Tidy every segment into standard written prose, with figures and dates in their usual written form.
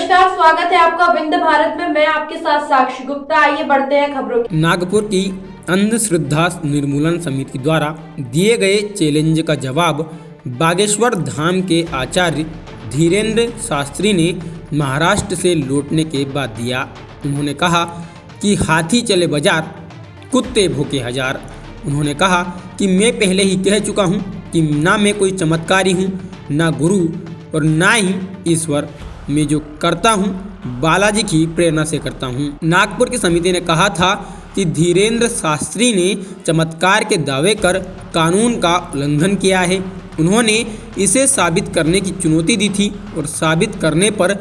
नमस्कार, स्वागत है आपका विंध्य भारत में। मैं आपके साथ साक्षी गुप्ता। आइए बढ़ते हैं खबरों की। नागपुर की अंधश्रद्धा निर्मूलन समिति द्वारा दिए गए चैलेंज का जवाब बागेश्वर धाम के आचार्य धीरेन्द्र शास्त्री ने महाराष्ट्र से लौटने के बाद दिया। उन्होंने कहा कि हाथी चले बाजार, कुत्ते भौंके हजार। उन्होंने कहा कि मैं पहले ही कह चुका हूँ कि ना मैं कोई चमत्कारी हूँ, ना गुरु और ना ही ईश्वर। मैं जो करता हूँ बालाजी की प्रेरणा से करता हूँ। नागपुर की समिति ने कहा था कि धीरेन्द्र शास्त्री ने चमत्कार के दावे कर कानून का उल्लंघन किया है। उन्होंने इसे साबित करने की चुनौती दी थी और साबित करने पर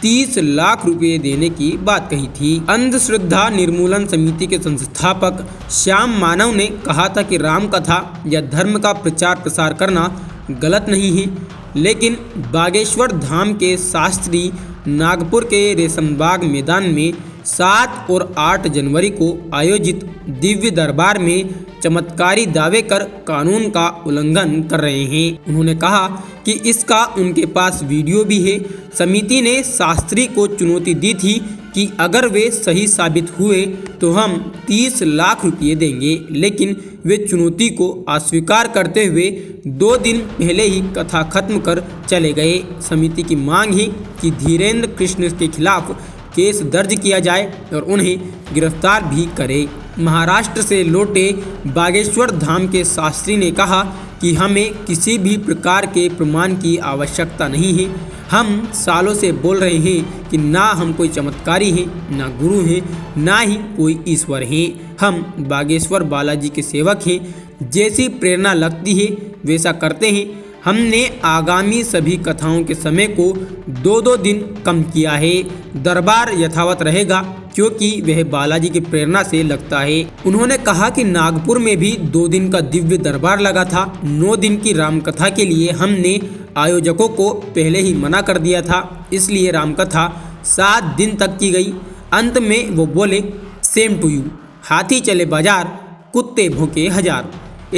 30 लाख रुपए देने की बात कही थी। अंधश्रद्धा निर्मूलन समिति के संस्थापक श्याम मानव ने कहा था कि राम कथा या धर्म का प्रचार प्रसार करना गलत नहीं है, लेकिन बागेश्वर धाम के शास्त्री नागपुर के रेशमबाग मैदान में 7 और 8 जनवरी को आयोजित दिव्य दरबार में चमत्कारी दावे कर कानून का उल्लंघन कर रहे हैं। उन्होंने कहा कि इसका उनके पास वीडियो भी है। समिति ने शास्त्री को चुनौती दी थी कि अगर वे सही साबित हुए तो हम 30 लाख रुपये देंगे, लेकिन वे चुनौती को अस्वीकार करते हुए 2 दिन पहले ही कथा खत्म कर चले गए। समिति की मांग है कि धीरेन्द्र कृष्ण के खिलाफ केस दर्ज किया जाए और उन्हें गिरफ्तार भी करे। महाराष्ट्र से लौटे बागेश्वर धाम के शास्त्री ने कहा कि हमें किसी भी प्रकार के प्रमाण की आवश्यकता नहीं है। हम सालों से बोल रहे हैं कि ना हम कोई चमत्कारी हैं, ना गुरु हैं, ना ही कोई ईश्वर हैं। हम बागेश्वर बालाजी के सेवक हैं। जैसी प्रेरणा लगती है वैसा करते हैं। हमने आगामी सभी कथाओं के समय को 2-2 दिन कम किया है। दरबार यथावत रहेगा क्योंकि वह बालाजी की प्रेरणा से लगता है। उन्होंने कहा कि नागपुर में भी 2 दिन का दिव्य दरबार लगा था। 9 दिन की रामकथा के लिए हमने आयोजकों को पहले ही मना कर दिया था, इसलिए रामकथा 7 दिन तक की गई। अंत में वो बोले, सेम टू यू। हाथी चले बाजार, कुत्ते भौंके हजार।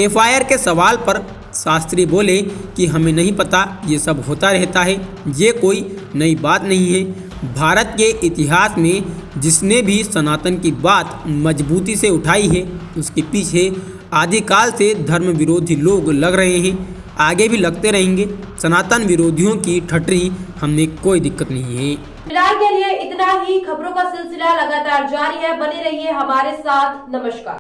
FIR के सवाल पर शास्त्री बोले कि हमें नहीं पता, ये सब होता रहता है, ये कोई नई बात नहीं है। भारत के इतिहास में जिसने भी सनातन की बात मजबूती से उठाई है उसके पीछे आदिकाल से धर्म विरोधी लोग लग रहे हैं, आगे भी लगते रहेंगे। सनातन विरोधियों की ठटरी हमें कोई दिक्कत नहीं है। फिलहाल के लिए इतना ही। खबरों का सिलसिला लगातार जारी है, बने रहिए हमारे साथ। नमस्कार।